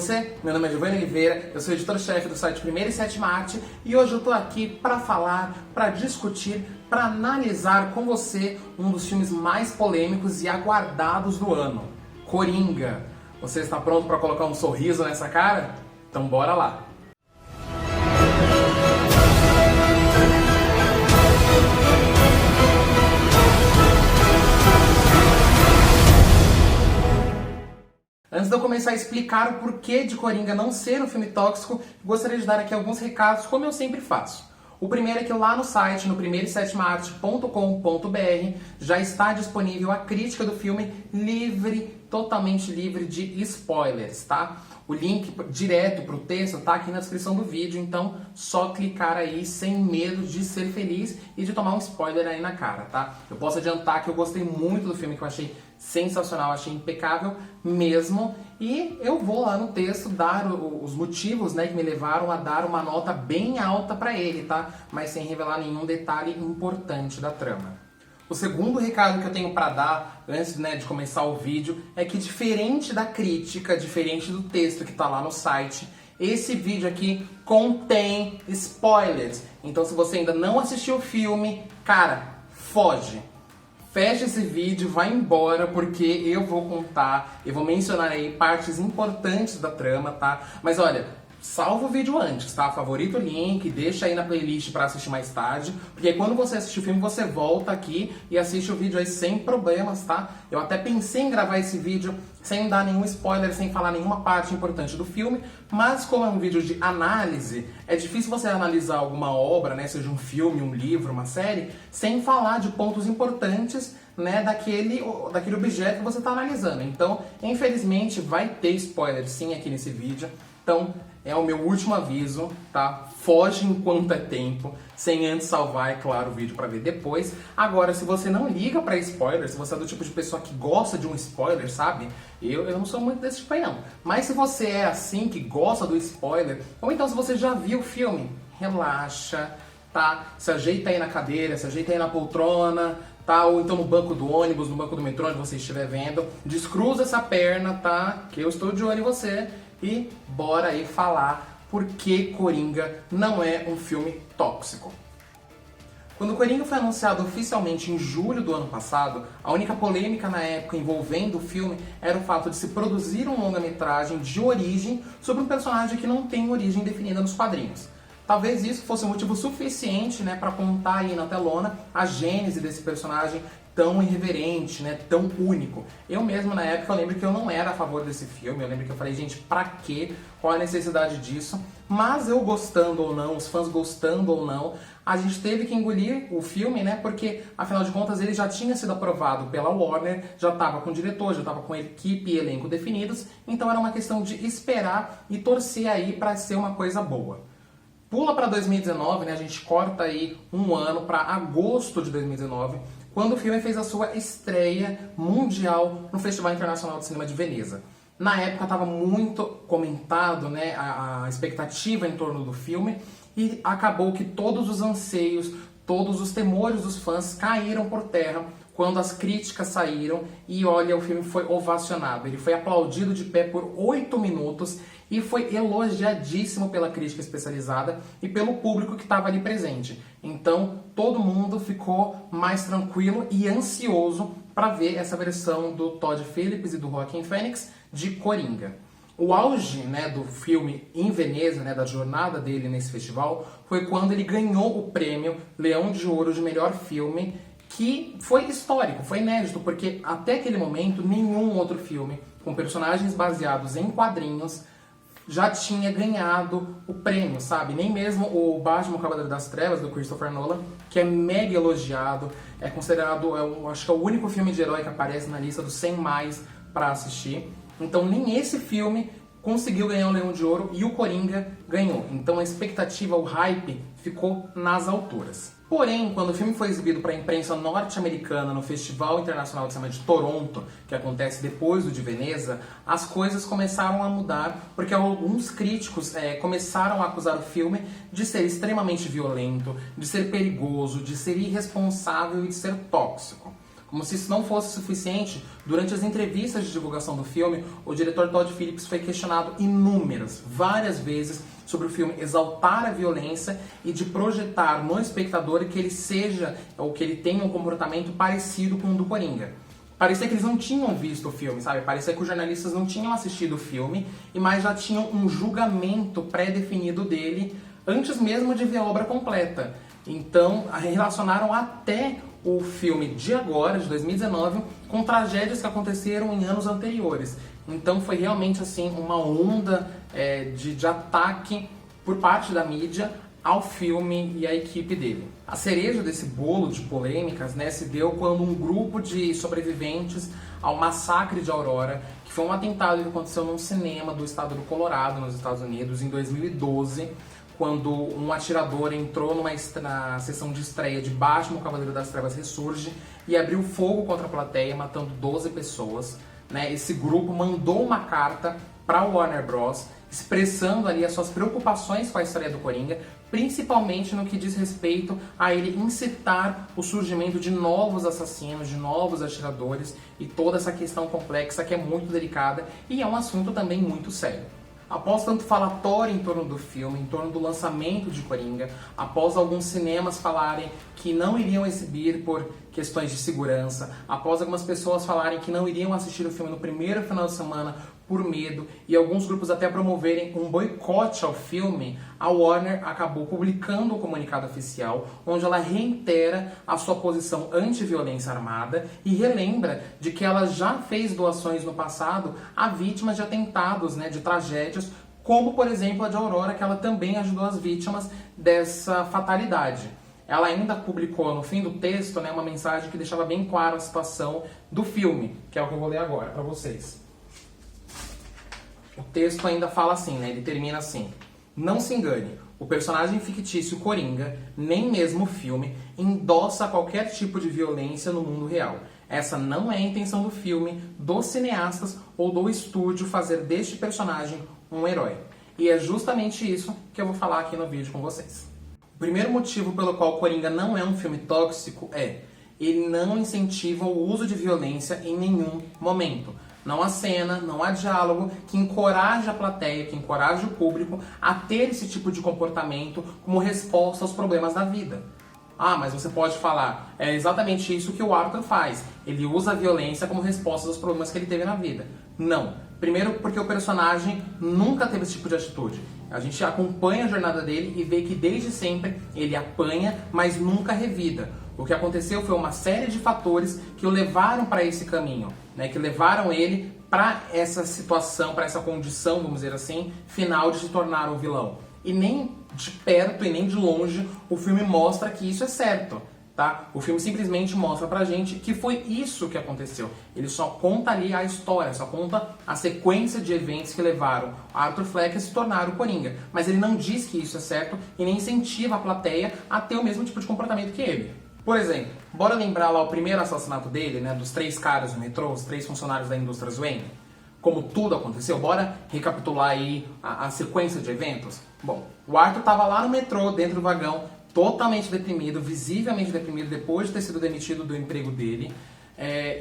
você? Meu nome é Giovanni Oliveira, eu sou editor-chefe do site Primeira e Sétima Arte e hoje eu tô aqui para falar, para discutir, para analisar com você um dos filmes mais polêmicos e aguardados do ano, Coringa. Você está pronto para colocar um sorriso nessa cara? Então bora lá! Antes de eu começar a explicar o porquê de Coringa não ser um filme tóxico, gostaria de dar aqui alguns recados, como eu sempre faço. O primeiro é que lá no site, no primeiraesetemaarte.com.br, já está disponível a crítica do filme livre, totalmente livre de spoilers, tá? O link direto para o texto tá aqui na descrição do vídeo, então só clicar aí sem medo de ser feliz e de tomar um spoiler aí na cara, tá? Eu posso adiantar que eu gostei muito do filme, que eu achei sensacional, achei impecável mesmo, e eu vou lá no texto dar os motivos, né, que me levaram a dar uma nota bem alta para ele, tá? Mas sem revelar nenhum detalhe importante da trama. O segundo recado que eu tenho para dar, antes, né, de começar o vídeo, é que diferente da crítica, diferente do texto que está lá no site, esse vídeo aqui contém spoilers. Então se você ainda não assistiu o filme, cara, foge! Fecha esse vídeo, vai embora, porque eu vou contar, eu vou mencionar aí partes importantes da trama, tá? Mas olha, salva o vídeo antes, tá? Favorita o link, deixa aí na playlist pra assistir mais tarde, porque quando você assistir o filme, você volta aqui e assiste o vídeo aí sem problemas, tá? Eu até pensei em gravar esse vídeo sem dar nenhum spoiler, sem falar nenhuma parte importante do filme, mas como é um vídeo de análise, é difícil você analisar alguma obra, né, seja um filme, um livro, uma série, sem falar de pontos importantes, né, daquele objeto que você está analisando. Então, infelizmente, vai ter spoiler sim aqui nesse vídeo. Então, é o meu último aviso, tá? Foge enquanto é tempo, sem antes salvar, é claro, o vídeo pra ver depois. Agora, se você não liga pra spoiler, se você é do tipo de pessoa que gosta de um spoiler, sabe? Eu não sou muito desse tipo aí, não. Mas se você é assim, que gosta do spoiler, ou então se você já viu o filme, relaxa, tá? Se ajeita aí na cadeira, se ajeita aí na poltrona, tá? Ou então no banco do ônibus, no banco do metrô, onde você estiver vendo. Descruza essa perna, tá? Que eu estou de olho em você. E bora aí falar por que Coringa não é um filme tóxico. Quando Coringa foi anunciado oficialmente em julho do ano passado, a única polêmica na época envolvendo o filme era o fato de se produzir um longa-metragem de origem sobre um personagem que não tem origem definida nos quadrinhos. Talvez isso fosse um motivo suficiente, né, para contar aí na telona a gênese desse personagem tão irreverente, né, tão único. Eu mesmo, na época, eu lembro que eu não era a favor desse filme, eu lembro que eu falei, gente, pra quê? Qual a necessidade disso? Mas eu gostando ou não, os fãs gostando ou não, a gente teve que engolir o filme, né, porque, afinal de contas, ele já tinha sido aprovado pela Warner, já estava com o diretor, já estava com equipe e elenco definidos, então era uma questão de esperar e torcer aí pra ser uma coisa boa. Pula para 2019, né, a gente corta aí um ano para agosto de 2019, quando o filme fez a sua estreia mundial no Festival Internacional de Cinema de Veneza. Na época estava muito comentado, né, a expectativa em torno do filme, e acabou que todos os anseios, todos os temores dos fãs caíram por terra quando as críticas saíram e olha, o filme foi ovacionado. Ele foi aplaudido de pé por 8 minutos e foi elogiadíssimo pela crítica especializada e pelo público que estava ali presente. Então, todo mundo ficou mais tranquilo e ansioso para ver essa versão do Todd Phillips e do Joaquin Phoenix de Coringa. O auge, né, do filme em Veneza, né, da jornada dele nesse festival, foi quando ele ganhou o prêmio Leão de Ouro de melhor filme, que foi histórico, foi inédito, porque até aquele momento nenhum outro filme com personagens baseados em quadrinhos já tinha ganhado o prêmio, sabe? Nem mesmo o Batman, o Cavaleiro das Trevas, do Christopher Nolan, que é mega elogiado, é considerado, acho que é o único filme de herói que aparece na lista dos 100 mais para assistir. Então nem esse filme conseguiu ganhar o Leão de Ouro e o Coringa ganhou. Então a expectativa, o hype, ficou nas alturas. Porém, quando o filme foi exibido para a imprensa norte-americana no Festival Internacional de Cinema de Toronto, que acontece depois do de Veneza, as coisas começaram a mudar, porque alguns críticos começaram a acusar o filme de ser extremamente violento, de ser perigoso, de ser irresponsável e de ser tóxico. Como se isso não fosse suficiente, durante as entrevistas de divulgação do filme, o diretor Todd Phillips foi questionado várias vezes, sobre o filme exaltar a violência e de projetar no espectador que ele seja, ou que ele tenha um comportamento parecido com o do Coringa. Parecia que eles não tinham visto o filme, sabe? Parecia que os jornalistas não tinham assistido o filme, mas já tinham um julgamento pré-definido dele antes mesmo de ver a obra completa. Então, relacionaram até o filme de agora, de 2019, com tragédias que aconteceram em anos anteriores. Então foi realmente assim uma onda de ataque por parte da mídia ao filme e à equipe dele. A cereja desse bolo de polêmicas, se deu quando um grupo de sobreviventes ao massacre de Aurora, que foi um atentado que aconteceu num cinema do estado do Colorado, nos Estados Unidos, em 2012, quando um atirador entrou na sessão de estreia de Batman, o Cavaleiro das Trevas Ressurge, e abriu fogo contra a plateia, matando 12 pessoas. Esse grupo mandou uma carta para o Warner Bros., expressando ali as suas preocupações com a história do Coringa, principalmente no que diz respeito a ele incitar o surgimento de novos assassinos, de novos atiradores, e toda essa questão complexa que é muito delicada e é um assunto também muito sério. Após tanto falatório em torno do filme, em torno do lançamento de Coringa, após alguns cinemas falarem que não iriam exibir por questões de segurança, após algumas pessoas falarem que não iriam assistir o filme no primeiro final de semana por medo, e alguns grupos até promoverem um boicote ao filme, a Warner acabou publicando um comunicado oficial onde ela reitera a sua posição anti-violência armada e relembra de que ela já fez doações no passado a vítimas de atentados, de tragédias, como por exemplo a de Aurora, que ela também ajudou as vítimas dessa fatalidade. Ela ainda publicou no fim do texto uma mensagem que deixava bem clara a situação do filme, que é o que eu vou ler agora para vocês. O texto ainda fala assim, ele termina assim: não se engane, o personagem fictício Coringa, nem mesmo o filme, endossa qualquer tipo de violência no mundo real. Essa não é a intenção do filme, dos cineastas ou do estúdio fazer deste personagem um herói. E é justamente isso que eu vou falar aqui no vídeo com vocês. O primeiro motivo pelo qual Coringa não é um filme tóxico ele não incentiva o uso de violência em nenhum momento. Não há cena, não há diálogo que encoraje a plateia, que encoraje o público a ter esse tipo de comportamento como resposta aos problemas da vida. Ah, mas você pode falar, é exatamente isso que o Arthur faz. Ele usa a violência como resposta aos problemas que ele teve na vida. Não. Primeiro porque o personagem nunca teve esse tipo de atitude. A gente acompanha a jornada dele e vê que desde sempre ele apanha, mas nunca revida. O que aconteceu foi uma série de fatores que o levaram para esse caminho, que levaram ele para essa situação, para essa condição, vamos dizer assim, final de se tornar um vilão. E nem de perto e nem de longe o filme mostra que isso é certo, tá? O filme simplesmente mostra pra gente que foi isso que aconteceu. Ele só conta ali a história, só conta a sequência de eventos que levaram Arthur Fleck a se tornar o Coringa. Mas ele não diz que isso é certo e nem incentiva a plateia a ter o mesmo tipo de comportamento que ele. Por exemplo, bora lembrar lá o primeiro assassinato dele, dos 3 caras do metrô, os 3 funcionários da indústria Wayne? Como tudo aconteceu, bora recapitular aí a sequência de eventos? Bom, o Arthur estava lá no metrô, dentro do vagão, totalmente deprimido, visivelmente deprimido, depois de ter sido demitido do emprego dele.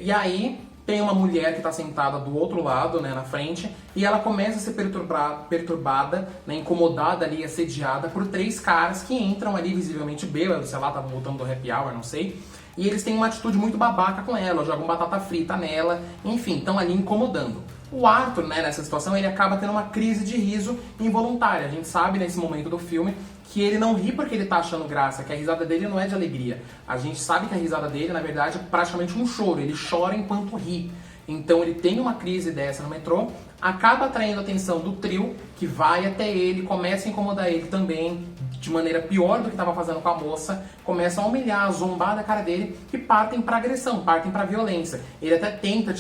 E aí tem uma mulher que está sentada do outro lado, na frente, e ela começa a ser perturbada, incomodada ali, assediada por 3 caras que entram ali visivelmente bêbados, sei lá, estavam voltando do happy hour, não sei. E eles têm uma atitude muito babaca com ela, jogam batata frita nela, enfim, estão ali incomodando. O Arthur, nessa situação, ele acaba tendo uma crise de riso involuntária. A gente sabe, nesse momento do filme, que ele não ri porque ele tá achando graça, que a risada dele não é de alegria. A gente sabe que a risada dele, na verdade, é praticamente um choro. Ele chora enquanto ri. Então ele tem uma crise dessa no metrô, acaba atraindo a atenção do trio, que vai até ele, começa a incomodar ele também, de maneira pior do que estava fazendo com a moça, começam a humilhar, a zombar da cara dele e partem pra agressão, partem pra violência. Ele até tenta,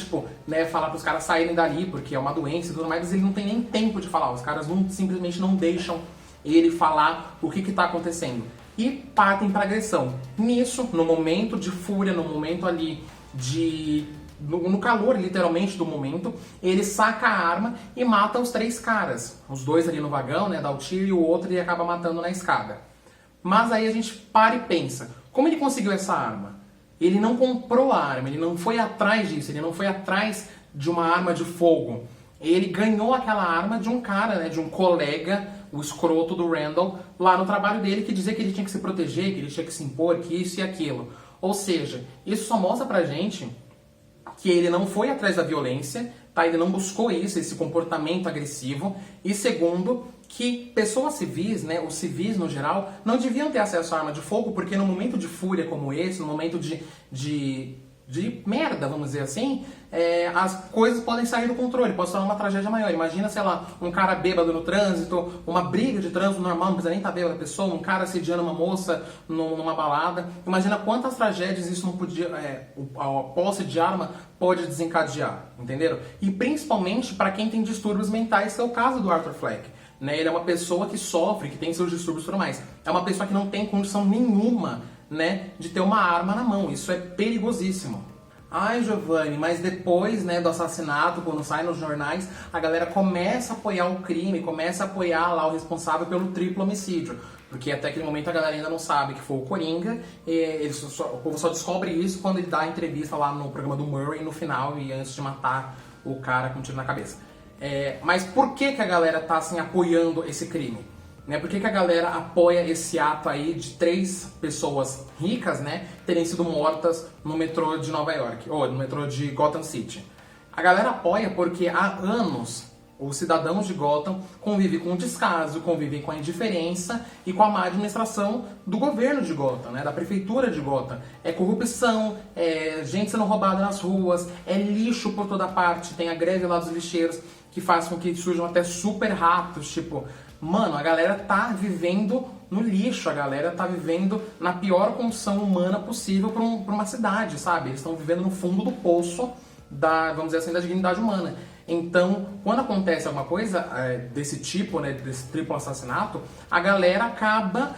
falar pros caras saírem dali, porque é uma doença e tudo mais, mas ele não tem nem tempo de falar. Os caras simplesmente não deixam ele falar o que tá acontecendo. E partem pra agressão. Nisso, no momento de fúria, no momento ali no calor, literalmente, do momento, ele saca a arma e mata os 3 caras. Os 2 ali no vagão, dá o tiro, e o outro ele acaba matando na escada. Mas aí a gente para e pensa, como ele conseguiu essa arma? Ele não comprou a arma, ele não foi atrás disso, ele não foi atrás de uma arma de fogo. Ele ganhou aquela arma de um cara, né, de um colega, o escroto do Randall, lá no trabalho dele, que dizia que ele tinha que se proteger, que ele tinha que se impor, que isso e aquilo. Ou seja, isso só mostra pra gente que ele não foi atrás da violência, tá? Ele não buscou isso, esse comportamento agressivo. E segundo, que pessoas civis, né, os civis no geral, não deviam ter acesso à arma de fogo, porque no momento de fúria como esse, no momento de merda, vamos dizer assim, as coisas podem sair do controle, pode se tornar uma tragédia maior. Imagina, sei lá, um cara bêbado no trânsito, uma briga de trânsito normal, não precisa nem estar bêbado a pessoa, um cara assediando uma moça numa balada. Imagina quantas tragédias isso não podia, a posse de arma pode desencadear, entenderam? E principalmente para quem tem distúrbios mentais, que é o caso do Arthur Fleck. Né? Ele é uma pessoa que sofre, que tem seus distúrbios e tudo mais. É uma pessoa que não tem condição nenhuma, né, de ter uma arma na mão. Isso é perigosíssimo. Ai, Giovanni, mas depois, né, do assassinato, quando sai nos jornais, a galera começa a apoiar o crime, começa a apoiar lá o responsável pelo triplo homicídio. Porque até aquele momento a galera ainda não sabe que foi o Coringa, e o povo só descobre isso quando ele dá a entrevista lá no programa do Murray no final e antes de matar o cara com um tiro na cabeça. Mas por que a galera tá assim apoiando esse crime? Né? Por que a galera apoia esse ato aí de 3 pessoas ricas, né, terem sido mortas no metrô de Nova York, ou no metrô de Gotham City? A galera apoia porque há anos os cidadãos de Gotham convivem com o descaso, convivem com a indiferença e com a má administração do governo de Gotham, né, da prefeitura de Gotham. É corrupção, é gente sendo roubada nas ruas, é lixo por toda parte, tem a greve lá dos lixeiros que faz com que surjam até super ratos, tipo... Mano, a galera tá vivendo no lixo, a galera tá vivendo na pior condição humana possível pra uma cidade, sabe? Eles estão vivendo no fundo do poço da, vamos dizer assim, da dignidade humana. Então, quando acontece alguma coisa desse tipo, né, desse triplo assassinato, a galera acaba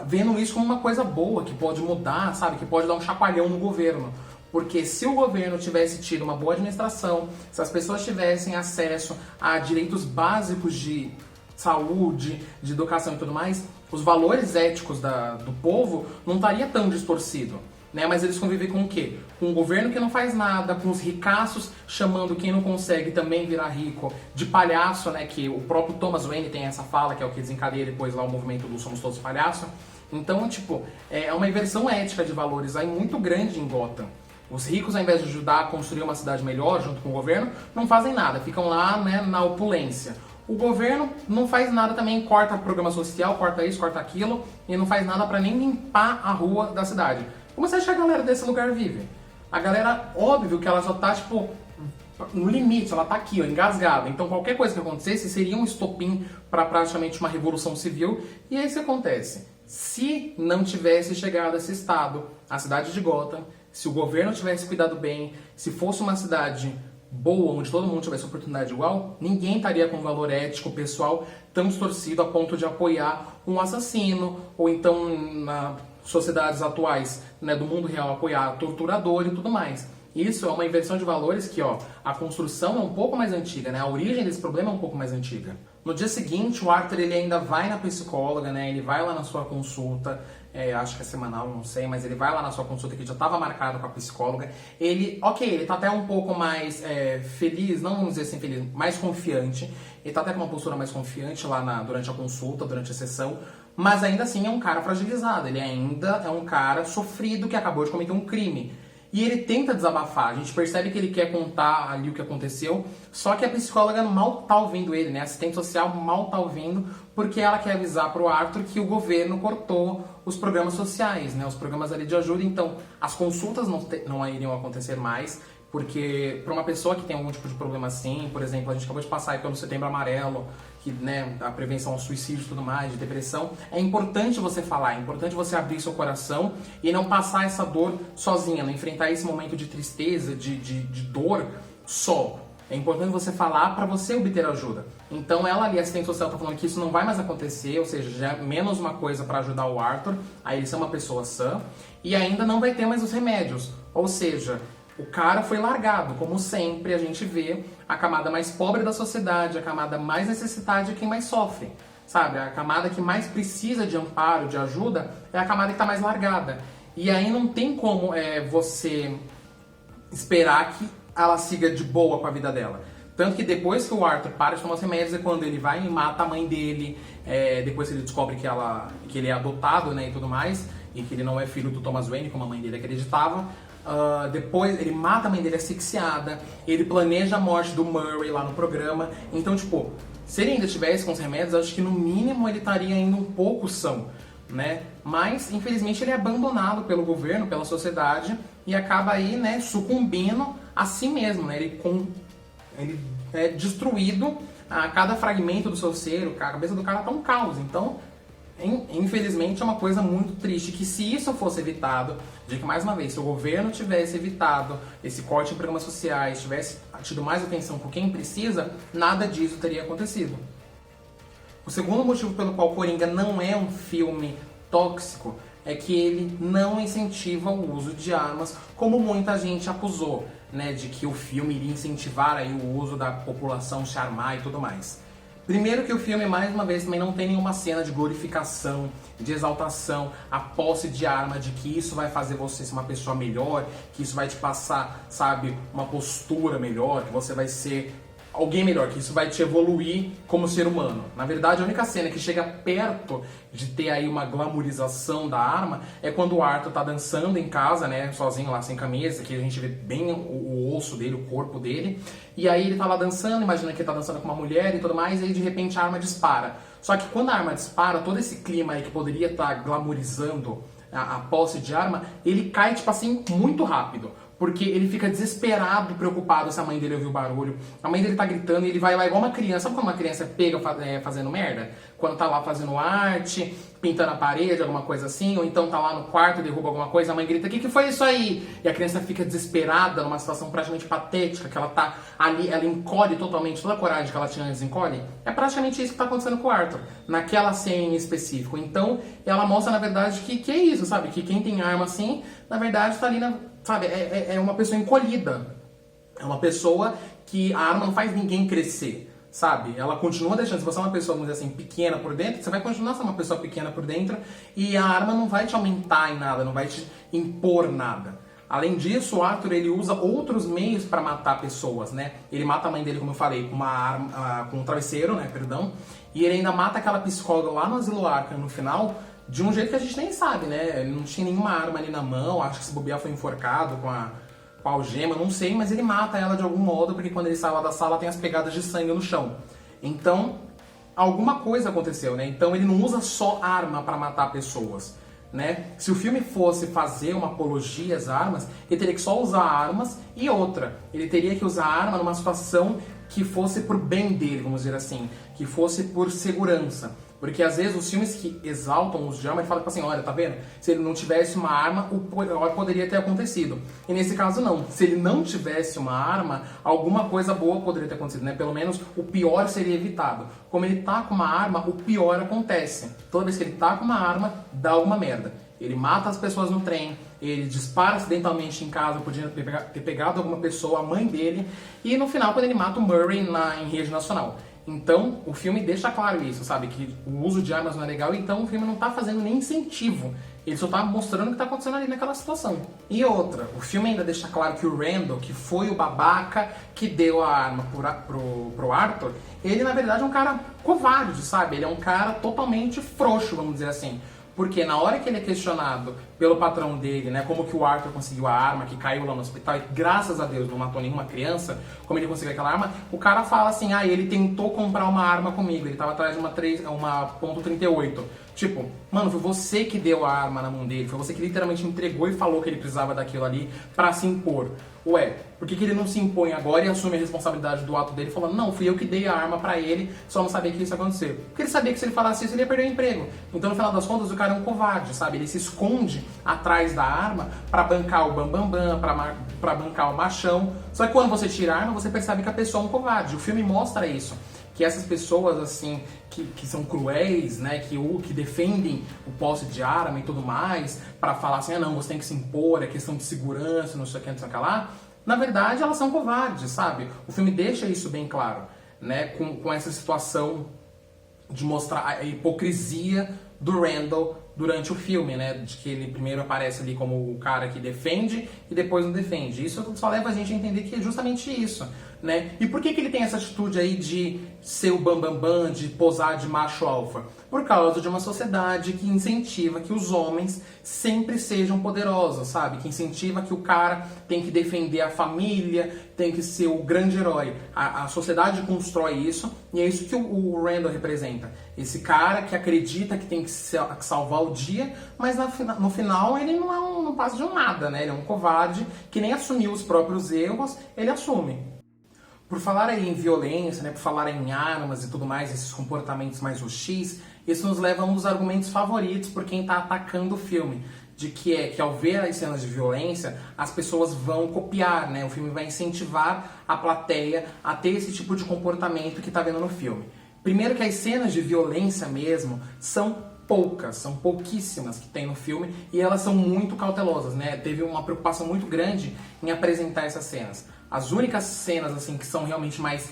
vendo isso como uma coisa boa, que pode mudar, sabe? Que pode dar um chacoalhão no governo. Porque se o governo tivesse tido uma boa administração, se as pessoas tivessem acesso a direitos básicos de saúde, de educação e tudo mais, os valores éticos do povo não estaria tão distorcido. Né? Mas eles convivem com o quê? Com um governo que não faz nada, com os ricaços chamando quem não consegue também virar rico de palhaço, né? Que o próprio Thomas Wayne tem essa fala, que é o que desencadeia depois lá o movimento do Somos Todos Palhaço. Então, tipo, é uma inversão ética de valores aí muito grande em Gotham. Os ricos, ao invés de ajudar a construir uma cidade melhor junto com o governo, não fazem nada, ficam lá, né, na opulência. O governo não faz nada também, corta programa social, corta isso, corta aquilo, e não faz nada pra nem limpar a rua da cidade. Como você acha que a galera desse lugar vive? A galera, óbvio que ela só tá, tipo, no limite, ela tá aqui, ó, engasgada. Então qualquer coisa que acontecesse seria um estopim para praticamente uma revolução civil. E aí isso acontece. Se não tivesse chegado a esse estado, a cidade de Gotham, se o governo tivesse cuidado bem, se fosse uma cidade boa, onde todo mundo tivesse oportunidade igual, ninguém estaria com valor ético pessoal tão distorcido a ponto de apoiar um assassino, ou então nas sociedades atuais, né, do mundo real, apoiar torturador e tudo mais. Isso é uma inversão de valores que, ó, a construção é um pouco mais antiga, né? A origem desse problema é um pouco mais antiga. No dia seguinte, o Arthur ele ainda vai na psicóloga, né? Ele vai lá na sua consulta, acho que é semanal, não sei, mas ele vai lá na sua consulta que já estava marcado com a psicóloga. Ele tá até um pouco mais feliz, não vamos dizer assim feliz, mais confiante. Ele tá até com uma postura mais confiante lá durante a consulta, durante a sessão, mas ainda assim é um cara fragilizado. Ele ainda é um cara sofrido que acabou de cometer um crime. E ele tenta desabafar, a gente percebe que ele quer contar ali o que aconteceu, só que a psicóloga mal tá ouvindo ele, né? A assistente social mal tá ouvindo, porque ela quer avisar pro Arthur que o governo cortou os programas sociais, né? Os programas ali de ajuda, então as consultas não iriam acontecer mais, porque para uma pessoa que tem algum tipo de problema assim, por exemplo, a gente acabou de passar aí pelo Setembro Amarelo, que, né, a prevenção ao suicídio e tudo mais, de depressão, é importante você falar, é importante você abrir seu coração e não passar essa dor sozinha, não enfrentar esse momento de tristeza, de dor só. É importante você falar para você obter ajuda. Então ela ali, a assistente social, tá falando que isso não vai mais acontecer, ou seja, já é menos uma coisa para ajudar o Arthur, a ele ser uma pessoa sã, e ainda não vai ter mais os remédios, ou seja, o cara foi largado, como sempre a gente vê, a camada mais pobre da sociedade, a camada mais necessitada é quem mais sofre, sabe? A camada que mais precisa de amparo, de ajuda, é a camada que está mais largada. E aí não tem como você esperar que ela siga de boa com a vida dela. Tanto que depois que o Arthur para de tomar os remédios é quando ele vai e mata a mãe dele, depois que ele descobre que ele é adotado, né, e tudo mais, e que ele não é filho do Thomas Wayne, como a mãe dele acreditava. Depois ele mata a mãe dele asfixiada, ele planeja a morte do Murray lá no programa. Então, tipo, se ele ainda estivesse com os remédios, acho que no mínimo ele estaria ainda um pouco são, né? Mas, infelizmente, ele é abandonado pelo governo, pela sociedade, e acaba aí, né, sucumbindo a si mesmo, né? Ele é destruído, a cada fragmento do seu ser, a cabeça do cara tá um caos. Então, infelizmente, é uma coisa muito triste, que se isso fosse evitado, de que, mais uma vez, se o governo tivesse evitado esse corte em programas sociais, tivesse tido mais atenção por quem precisa, nada disso teria acontecido. O segundo motivo pelo qual Coringa não é um filme tóxico é que ele não incentiva o uso de armas, como muita gente acusou, né, de que o filme iria incentivar aí o uso da população se armar e tudo mais. Primeiro que o filme, mais uma vez, também não tem nenhuma cena de glorificação, de exaltação, a posse de arma, de que isso vai fazer você ser uma pessoa melhor, que isso vai te passar, sabe, uma postura melhor, que você vai ser alguém melhor, que isso vai te evoluir como ser humano. Na verdade, a única cena que chega perto de ter aí uma glamorização da arma é quando o Arthur tá dançando em casa, né, sozinho lá, sem camisa, que a gente vê bem o osso dele, o corpo dele, e aí ele tá lá dançando, imagina que ele tá dançando com uma mulher e tudo mais, e aí de repente a arma dispara. Só que quando a arma dispara, todo esse clima aí que poderia estar glamorizando a posse de arma, ele cai, tipo assim, muito rápido. Porque ele fica desesperado, preocupado se a mãe dele ouviu o barulho. A mãe dele tá gritando e ele vai lá igual uma criança. Sabe quando uma criança pega fazendo merda? Quando tá lá fazendo arte, pintando a parede, alguma coisa assim. Ou então tá lá no quarto, derruba alguma coisa, a mãe grita, o que foi isso aí? E a criança fica desesperada, numa situação praticamente patética, que ela tá ali, ela encolhe totalmente, toda a coragem que ela tinha antes encolhe. É praticamente isso que tá acontecendo com o Arthur, naquela cena em específico. Então, ela mostra, na verdade, que é isso, sabe? Que quem tem arma assim, na verdade, tá ali sabe, é uma pessoa encolhida. É uma pessoa que a arma não faz ninguém crescer, sabe? Ela continua deixando, se você é uma pessoa, vamos dizer assim, pequena por dentro, você vai continuar sendo uma pessoa pequena por dentro e a arma não vai te aumentar em nada, não vai te impor nada. Além disso, o Arthur, ele usa outros meios para matar pessoas, né? Ele mata a mãe dele, como eu falei, com uma arma, com um travesseiro, né, perdão, e ele ainda mata aquela psicóloga lá no Asilo Arkham no final, de um jeito que a gente nem sabe, né? Ele não tinha nenhuma arma ali na mão, acho que se bobear foi enforcado com a algema, não sei, mas ele mata ela de algum modo, porque quando ele sai lá da sala tem as pegadas de sangue no chão. Então, alguma coisa aconteceu, né? Então ele não usa só arma para matar pessoas, né? Se o filme fosse fazer uma apologia às armas, ele teria que só usar armas e outra. Ele teria que usar arma numa situação que fosse por bem dele, vamos dizer assim, que fosse por segurança. Porque às vezes os filmes que exaltam o uso de arma, ele fala assim, olha, tá vendo? Se ele não tivesse uma arma, o pior poderia ter acontecido. E nesse caso não. Se ele não tivesse uma arma, alguma coisa boa poderia ter acontecido, né? Pelo menos o pior seria evitado. Como ele tá com uma arma, o pior acontece. Toda vez que ele tá com uma arma, dá alguma merda. Ele mata as pessoas no trem, ele dispara acidentalmente em casa, podia ter pegado alguma pessoa, a mãe dele, e no final quando ele mata o Murray em rede nacional. Então, o filme deixa claro isso, sabe? Que o uso de armas não é legal, então o filme não tá fazendo nem incentivo. Ele só tá mostrando o que tá acontecendo ali naquela situação. E outra, o filme ainda deixa claro que o Randall, que foi o babaca que deu a arma pro Arthur, ele na verdade é um cara covarde, sabe? Ele é um cara totalmente frouxo, vamos dizer assim. Porque na hora que ele é questionado pelo patrão dele, né, como que o Arthur conseguiu a arma, que caiu lá no hospital e graças a Deus não matou nenhuma criança, como ele conseguiu aquela arma, o cara fala assim, ele tentou comprar uma arma comigo, ele tava atrás de uma .38. Tipo, mano, foi você que deu a arma na mão dele, foi você que literalmente entregou e falou que ele precisava daquilo ali pra se impor. Ué, por que ele não se impõe agora e assume a responsabilidade do ato dele, falando, não, fui eu que dei a arma pra ele, só não sabia que isso ia acontecer. Porque ele sabia que se ele falasse isso, ele ia perder o emprego. Então, no final das contas, o cara é um covarde, sabe? Ele se esconde atrás da arma pra bancar o bambambam, pra bancar o machão. Só que quando você tira a arma, você percebe que a pessoa é um covarde. O filme mostra isso. Que essas pessoas, assim, que são cruéis, né, que defendem o posse de arma e tudo mais, para falar assim, não, você tem que se impor, é questão de segurança, não sei o que, não sei o que lá, na verdade elas são covardes, sabe? O filme deixa isso bem claro, né, com essa situação de mostrar a hipocrisia do Randall durante o filme, né? De que ele primeiro aparece ali como o cara que defende e depois não defende. Isso só leva a gente a entender que é justamente isso, né? E por que ele tem essa atitude aí de ser o bambambam, de posar de macho alfa? Por causa de uma sociedade que incentiva que os homens sempre sejam poderosos, sabe? Que incentiva que o cara tem que defender a família, tem que ser o grande herói. A sociedade constrói isso e é isso que o Randall representa. Esse cara que acredita que tem que salvar o dia, mas no final ele não passa de um nada, né? Ele é um covarde que nem assumiu os próprios erros, ele assume. Por falar aí em violência, né, por falar em armas e tudo mais, esses comportamentos mais hostis, isso nos leva a um dos argumentos favoritos por quem está atacando o filme, de que ao ver as cenas de violência, as pessoas vão copiar, né? O filme vai incentivar a plateia a ter esse tipo de comportamento que está vendo no filme. Primeiro que as cenas de violência mesmo são poucas, são pouquíssimas que tem no filme e elas são muito cautelosas, né? Teve uma preocupação muito grande em apresentar essas cenas. As únicas cenas assim que são realmente mais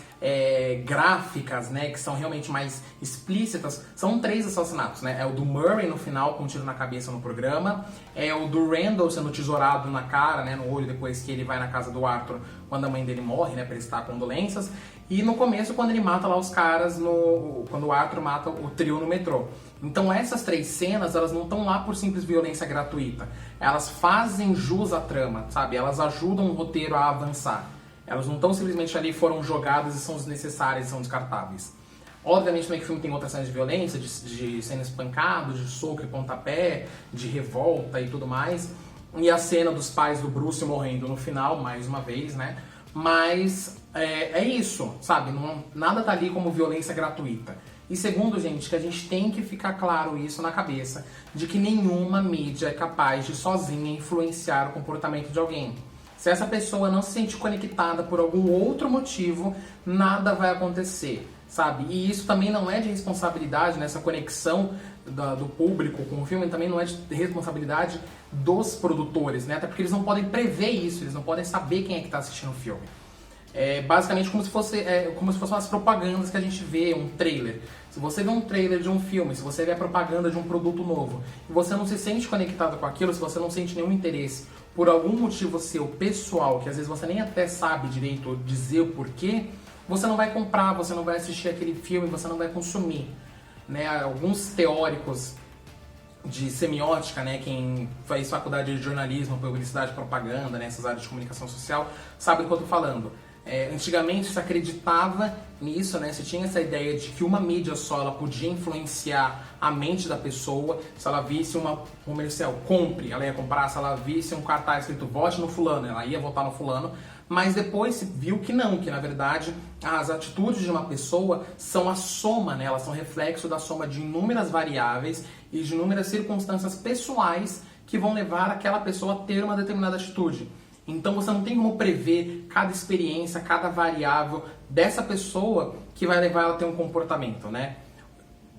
gráficas, né, que são realmente mais explícitas, são 3 assassinatos, né? É o do Murray no final com um tiro na cabeça no programa, é o do Randall sendo tesourado na cara, né, no olho depois que ele vai na casa do Arthur quando a mãe dele morre, né, prestar condolências, e no começo quando ele mata lá os caras quando o Arthur mata o trio no metrô. Então essas 3 cenas, elas não estão lá por simples violência gratuita. Elas fazem jus à trama, sabe? Elas ajudam o roteiro a avançar. Elas não estão simplesmente ali, foram jogadas e são desnecessárias e são descartáveis. Obviamente também que o filme tem outras cenas de violência, de cenas espancadas, de soco e pontapé, de revolta e tudo mais. E a cena dos pais do Bruce morrendo no final, mais uma vez, né? Mas é isso, sabe? Nada tá ali como violência gratuita. E segundo, gente, que a gente tem que ficar claro isso na cabeça, de que nenhuma mídia é capaz de sozinha influenciar o comportamento de alguém. Se essa pessoa não se sente conectada por algum outro motivo, nada vai acontecer, sabe? E isso também não é de responsabilidade, né? Essa conexão do público com o filme também não é de responsabilidade dos produtores, né? Até porque eles não podem prever isso, eles não podem saber quem é que está assistindo o filme. É basicamente como se fossem umas propagandas que a gente vê, um trailer. Se você vê um trailer de um filme, se você vê a propaganda de um produto novo, e você não se sente conectado com aquilo, se você não sente nenhum interesse por algum motivo seu pessoal, que às vezes você nem até sabe direito dizer o porquê, você não vai comprar, você não vai assistir aquele filme, você não vai consumir. Né? Alguns teóricos de semiótica, né, quem faz faculdade de jornalismo, publicidade, propaganda, né, essas áreas de comunicação social, sabe do que eu estou falando. Antigamente se acreditava nisso, né? Se tinha essa ideia de que uma mídia só ela podia influenciar a mente da pessoa. Se ela visse uma comercial, compre, ela ia comprar. Se ela visse um cartaz escrito vote no fulano, ela ia votar no fulano. Mas depois se viu que não, que na verdade as atitudes de uma pessoa são a soma, né? Elas são reflexo da soma de inúmeras variáveis e de inúmeras circunstâncias pessoais que vão levar aquela pessoa a ter uma determinada atitude. Então você não tem como prever cada experiência, cada variável dessa pessoa que vai levar ela a ter um comportamento, né?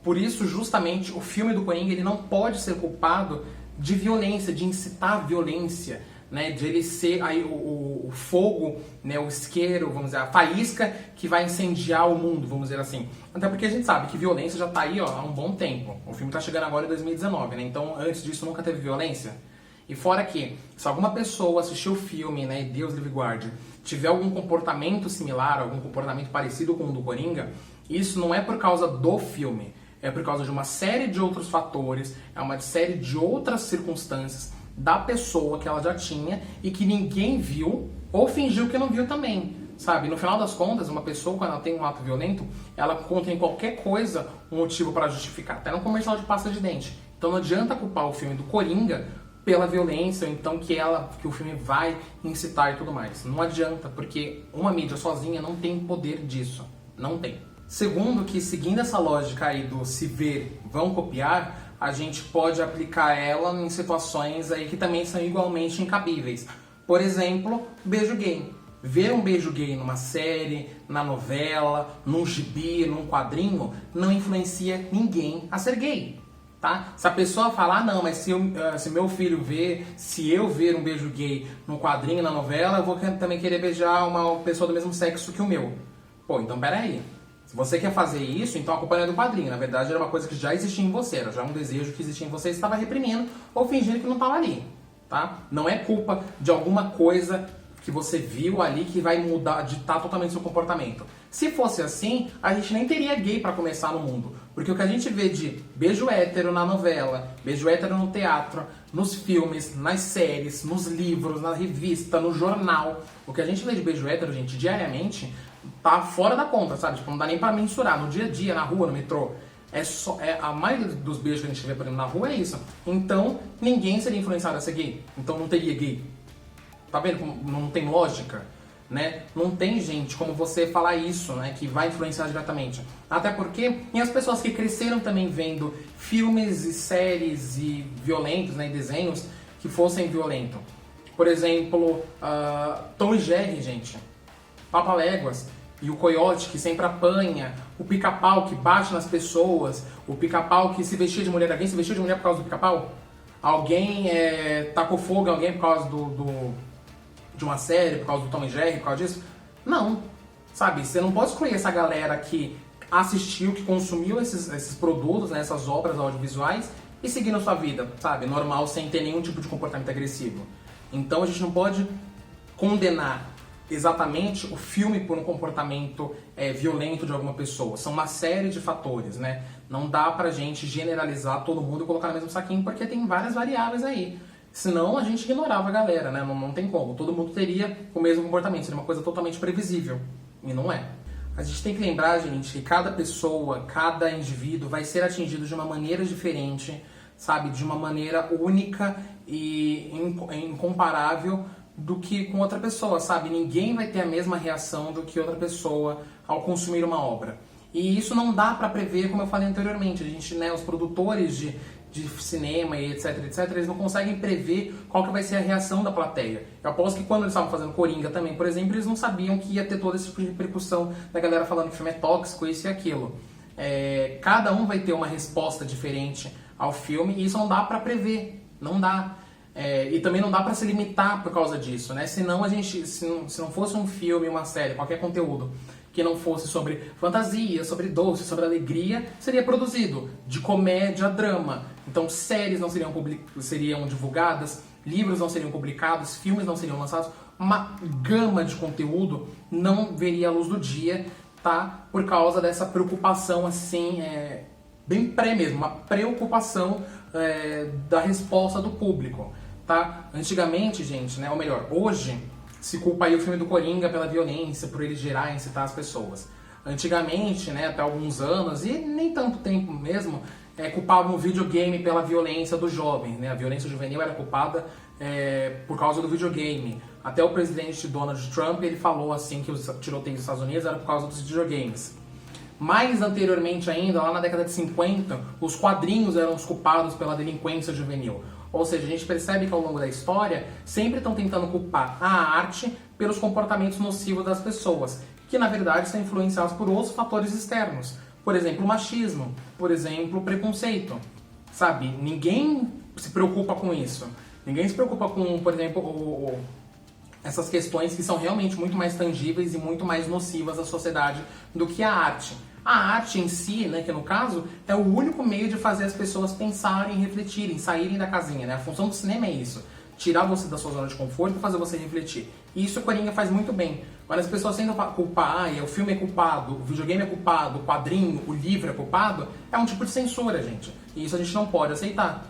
Por isso, justamente, o filme do Coringa ele não pode ser culpado de violência, de incitar violência, né? De ele ser aí o fogo, né? O isqueiro, vamos dizer, a faísca que vai incendiar o mundo, vamos dizer assim. Até porque a gente sabe que violência já está aí ó, há um bom tempo. O filme está chegando agora em 2019, né? Então antes disso nunca teve violência. E fora que, se alguma pessoa assistir o filme, né, e Deus livre guarde, tiver algum comportamento similar, algum comportamento parecido com o do Coringa, isso não é por causa do filme, é por causa de uma série de outros fatores, é uma série de outras circunstâncias da pessoa que ela já tinha e que ninguém viu ou fingiu que não viu também, sabe? No final das contas, uma pessoa, quando ela tem um ato violento, ela contém qualquer coisa, um motivo para justificar, até no comercial de pasta de dente. Então não adianta culpar o filme do Coringa pela violência, ou então que o filme vai incitar e tudo mais. Não adianta, porque uma mídia sozinha não tem poder disso. Não tem. Segundo, que seguindo essa lógica aí do se ver, vão copiar, a gente pode aplicar ela em situações aí que também são igualmente incabíveis. Por exemplo, beijo gay. Ver um beijo gay numa série, na novela, num gibi, num quadrinho, não influencia ninguém a ser gay. Tá? Se a pessoa falar, não, mas se meu filho ver, se eu ver um beijo gay no quadrinho, na novela, eu vou também querer beijar uma pessoa do mesmo sexo que o meu. Pô, então peraí. Se você quer fazer isso, então a culpa não é do padrinho. Na verdade, era uma coisa que já existia em você, era já um desejo que existia em você e você estava reprimindo ou fingindo que não estava ali, tá? Não é culpa de alguma coisa que você viu ali que vai mudar, ditar totalmente seu comportamento. Se fosse assim, a gente nem teria gay pra começar no mundo. Porque o que a gente vê de beijo hétero na novela, beijo hétero no teatro, nos filmes, nas séries, nos livros, na revista, no jornal, o que a gente vê de beijo hétero, gente, diariamente, tá fora da conta, sabe? Tipo, não dá nem pra mensurar. No dia a dia, na rua, no metrô, a maioria dos beijos que a gente vê, por exemplo, na rua é isso. Então, ninguém seria influenciado a ser gay. Então, não teria gay. Tá vendo como não tem lógica? Né? Não tem, gente, como você falar isso, né, que vai influenciar diretamente. Até porque, e as pessoas que cresceram também vendo filmes e séries e violentos, né, e desenhos que fossem violentos. Por exemplo, Tom e Jerry, gente. Papaléguas. E o coiote que sempre apanha. O pica-pau que bate nas pessoas. O pica-pau que se vestia de mulher. Alguém se vestiu de mulher por causa do pica-pau? Alguém tacou fogo em alguém por causa de uma série, por causa do Tom e Jerry, por causa disso? Não, sabe? Você não pode escolher essa galera que assistiu, que consumiu esses produtos, né, essas obras audiovisuais e seguir na sua vida, sabe? Normal, sem ter nenhum tipo de comportamento agressivo. Então a gente não pode condenar exatamente o filme por um comportamento violento de alguma pessoa. São uma série de fatores, né? Não dá pra gente generalizar todo mundo e colocar no mesmo saquinho porque tem várias variáveis aí. Senão a gente ignorava a galera, né? Não tem como. Todo mundo teria o mesmo comportamento. Seria uma coisa totalmente previsível. E não é. A gente tem que lembrar, gente, que cada pessoa, cada indivíduo vai ser atingido de uma maneira diferente, sabe? De uma maneira única e incomparável do que com outra pessoa, sabe? Ninguém vai ter a mesma reação do que outra pessoa ao consumir uma obra. E isso não dá pra prever, como eu falei anteriormente. A gente, né, os produtores de cinema e etc, eles não conseguem prever qual que vai ser a reação da plateia. Eu aposto que quando eles estavam fazendo Coringa também, por exemplo, eles não sabiam que ia ter todo esse tipo de repercussão da galera falando que o filme é tóxico, isso e aquilo. Cada um vai ter uma resposta diferente ao filme e isso não dá pra prever, não dá. E também não dá pra se limitar por causa disso, né? Senão a gente, se não fosse um filme, uma série, qualquer conteúdo que não fosse sobre fantasia, sobre doce, sobre alegria, seria produzido de comédia a drama. Então séries não seriam divulgadas, livros não seriam publicados, filmes não seriam lançados, uma gama de conteúdo não veria a luz do dia, tá? Por causa dessa preocupação assim, bem mesmo, uma preocupação da resposta do público, tá? Antigamente, gente, né, ou melhor, hoje se culpa aí o filme do Coringa pela violência, por ele gerar e incitar as pessoas. Antigamente, né, até alguns anos, e nem tanto tempo mesmo, culpavam o videogame pela violência do jovem, né? A violência juvenil era culpada por causa do videogame. Até o presidente Donald Trump, ele falou assim que os tiroteios dos Estados Unidos eram por causa dos videogames. Mais anteriormente ainda, lá na década de 50, os quadrinhos eram os culpados pela delinquência juvenil. Ou seja, a gente percebe que ao longo da história sempre estão tentando culpar a arte pelos comportamentos nocivos das pessoas, que na verdade são influenciados por outros fatores externos. Por exemplo, o machismo, por exemplo, o preconceito. Sabe, ninguém se preocupa com isso. Ninguém se preocupa com, por exemplo, essas questões que são realmente muito mais tangíveis e muito mais nocivas à sociedade do que a arte. A arte em si, né, que no caso, é o único meio de fazer as pessoas pensarem, refletirem, saírem da casinha, né? A função do cinema é isso. Tirar você da sua zona de conforto e fazer você refletir. E isso o Coringa faz muito bem. Mas as pessoas sendo culpar, o filme é culpado, o videogame é culpado, o quadrinho, o livro é culpado, é um tipo de censura, gente. E isso a gente não pode aceitar.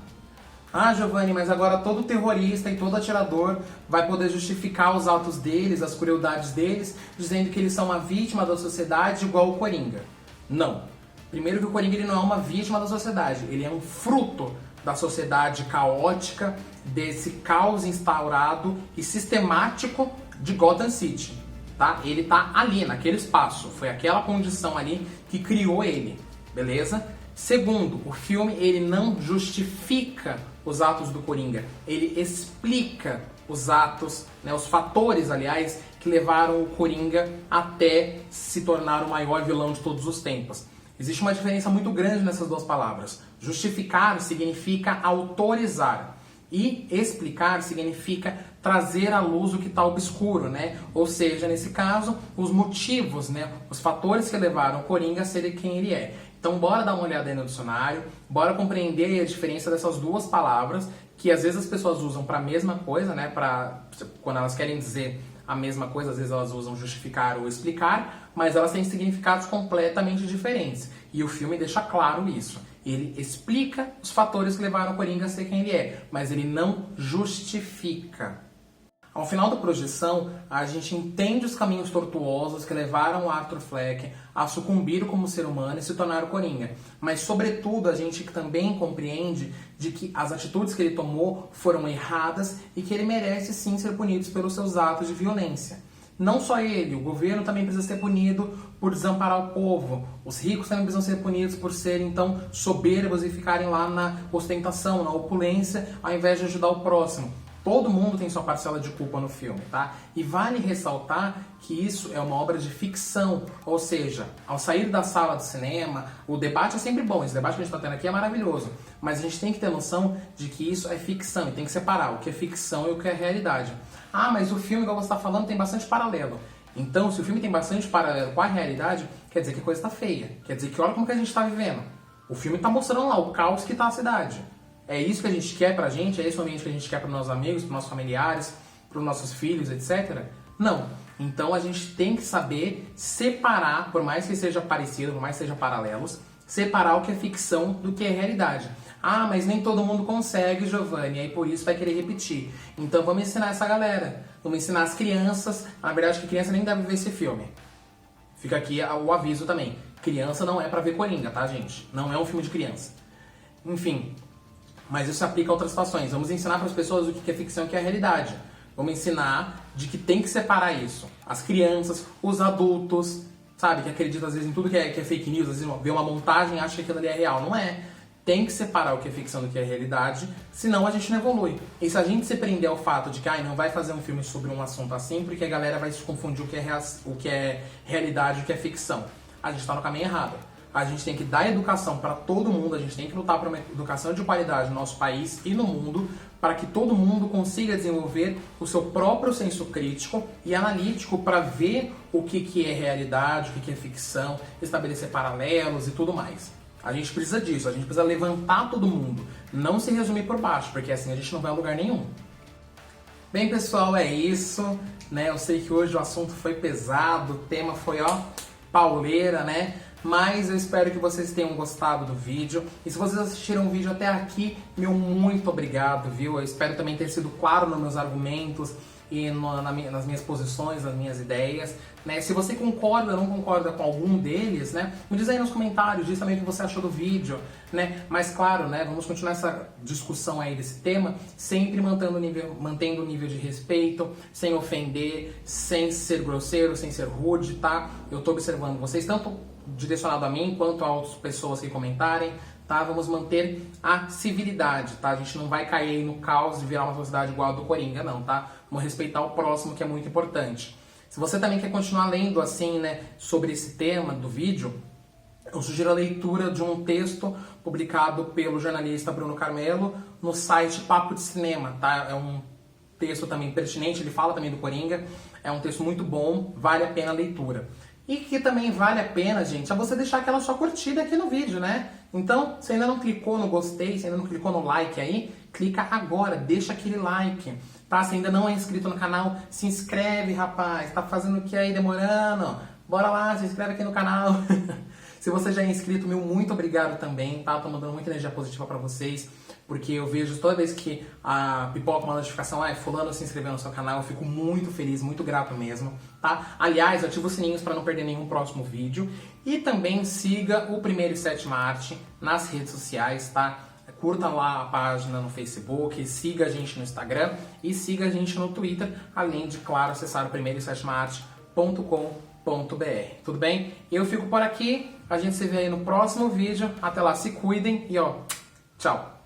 Ah, Giovanni, mas agora todo terrorista e todo atirador vai poder justificar os atos deles, as crueldades deles, dizendo que eles são uma vítima da sociedade igual o Coringa. Não. Primeiro que o Coringa ele não é uma vítima da sociedade, ele é um fruto da sociedade caótica, desse caos instaurado e sistemático de Gotham City. Tá? Ele tá ali, naquele espaço, foi aquela condição ali que criou ele, beleza? Segundo, o filme ele não justifica os atos do Coringa, ele explica os atos, né, os fatores, aliás, que levaram o Coringa até se tornar o maior vilão de todos os tempos. Existe uma diferença muito grande nessas duas palavras. Justificar significa autorizar e explicar significa trazer à luz o que está obscuro, né? Ou seja, nesse caso, os motivos, né? Os fatores que levaram o Coringa a ser quem ele é. Então, bora dar uma olhada aí no dicionário, bora compreender a diferença dessas duas palavras, que às vezes as pessoas usam para a mesma coisa, né? Quando elas querem dizer a mesma coisa, às vezes elas usam justificar ou explicar, mas elas têm significados completamente diferentes. E o filme deixa claro isso. Ele explica os fatores que levaram o Coringa a ser quem ele é, mas ele não justifica. Ao final da projeção, a gente entende os caminhos tortuosos que levaram o Arthur Fleck a sucumbir como ser humano e se tornar o Coringa. Mas, sobretudo, a gente também compreende de que as atitudes que ele tomou foram erradas e que ele merece sim ser punido pelos seus atos de violência. Não só ele, o governo também precisa ser punido por desamparar o povo. Os ricos também precisam ser punidos por serem, então, soberbos e ficarem lá na ostentação, na opulência, ao invés de ajudar o próximo. Todo mundo tem sua parcela de culpa no filme, tá? E vale ressaltar que isso é uma obra de ficção, ou seja, ao sair da sala de cinema, o debate é sempre bom, esse debate que a gente está tendo aqui é maravilhoso, mas a gente tem que ter noção de que isso é ficção e tem que separar o que é ficção e o que é realidade. Ah, mas o filme, igual você está falando, tem bastante paralelo. Então, se o filme tem bastante paralelo com a realidade, quer dizer que a coisa está feia, quer dizer que olha como que a gente está vivendo. O filme está mostrando lá o caos que está a cidade. É isso que a gente quer pra gente? É esse o ambiente que a gente quer para os nossos amigos, para os nossos familiares, para os nossos filhos, etc? Não. Então a gente tem que saber separar, por mais que seja parecido, por mais que sejam paralelos, separar o que é ficção do que é realidade. Ah, mas nem todo mundo consegue, Giovanni, e aí por isso vai querer repetir. Então vamos ensinar essa galera. Vamos ensinar as crianças. Na verdade, que criança nem deve ver esse filme. Fica aqui o aviso também. Criança não é pra ver Coringa, tá, gente? Não é um filme de criança. Enfim... Mas isso se aplica a outras situações. Vamos ensinar para as pessoas o que é ficção e o que é realidade. Vamos ensinar de que tem que separar isso. As crianças, os adultos, sabe? Que acreditam às vezes em tudo que é fake news. Às vezes vê uma montagem e acha que aquilo ali é real. Não é. Tem que separar o que é ficção do que é realidade, senão a gente não evolui. E se a gente se prender ao fato de que não vai fazer um filme sobre um assunto assim, porque a galera vai se confundir o que é realidade e o que é ficção. A gente está no caminho errado. A gente tem que dar educação para todo mundo, a gente tem que lutar por uma educação de qualidade no nosso país e no mundo, para que todo mundo consiga desenvolver o seu próprio senso crítico e analítico para ver o que é realidade, o que é ficção, estabelecer paralelos e tudo mais. A gente precisa disso, a gente precisa levantar todo mundo, não se resumir por baixo, porque assim a gente não vai a lugar nenhum. Bem, pessoal, é isso, né? Eu sei que hoje o assunto foi pesado, o tema foi, pauleira, né? Mas eu espero que vocês tenham gostado do vídeo. E se vocês assistiram o vídeo até aqui, meu muito obrigado, viu? Eu espero também ter sido claro nos meus argumentos e nas minhas posições, nas minhas ideias, né? Se você concorda ou não concorda com algum deles, né? Me diz aí nos comentários, diz também o que você achou do vídeo, né? Mas claro, né? Vamos continuar essa discussão aí desse tema, sempre mantendo o nível de respeito, sem ofender, sem ser grosseiro, sem ser rude, tá? Eu tô observando vocês, tanto direcionado a mim quanto a outras pessoas que comentarem, tá? Vamos manter a civilidade, tá? A gente não vai cair no caos de virar uma sociedade igual a do Coringa, não, tá? Vamos respeitar o próximo, que é muito importante. Se você também quer continuar lendo assim, né, sobre esse tema do vídeo, eu sugiro a leitura de um texto publicado pelo jornalista Bruno Carmelo no site Papo de Cinema, tá? É um texto também pertinente, ele fala também do Coringa, é um texto muito bom, vale a pena a leitura. E que também vale a pena, gente, é você deixar aquela sua curtida aqui no vídeo, né? Então, se ainda não clicou no gostei, se ainda não clicou no like aí, clica agora, deixa aquele like, tá? Se ainda não é inscrito no canal, se inscreve, rapaz. Tá fazendo o que aí, demorando? Bora lá, se inscreve aqui no canal. Se você já é inscrito, meu muito obrigado também, tá? Tô mandando muita energia positiva pra vocês, porque eu vejo toda vez que a pipoca uma notificação, fulano se inscreveu no seu canal, eu fico muito feliz, muito grato mesmo, tá? Aliás, ativa os sininhos para não perder nenhum próximo vídeo e também siga o Primeiro e Sétima Arte nas redes sociais, tá? Curta lá a página no Facebook, siga a gente no Instagram e siga a gente no Twitter, além de, claro, acessar o primeiroesetemaarte.com.br. Tudo bem? Eu fico por aqui, a gente se vê aí no próximo vídeo. Até lá, se cuidem e tchau!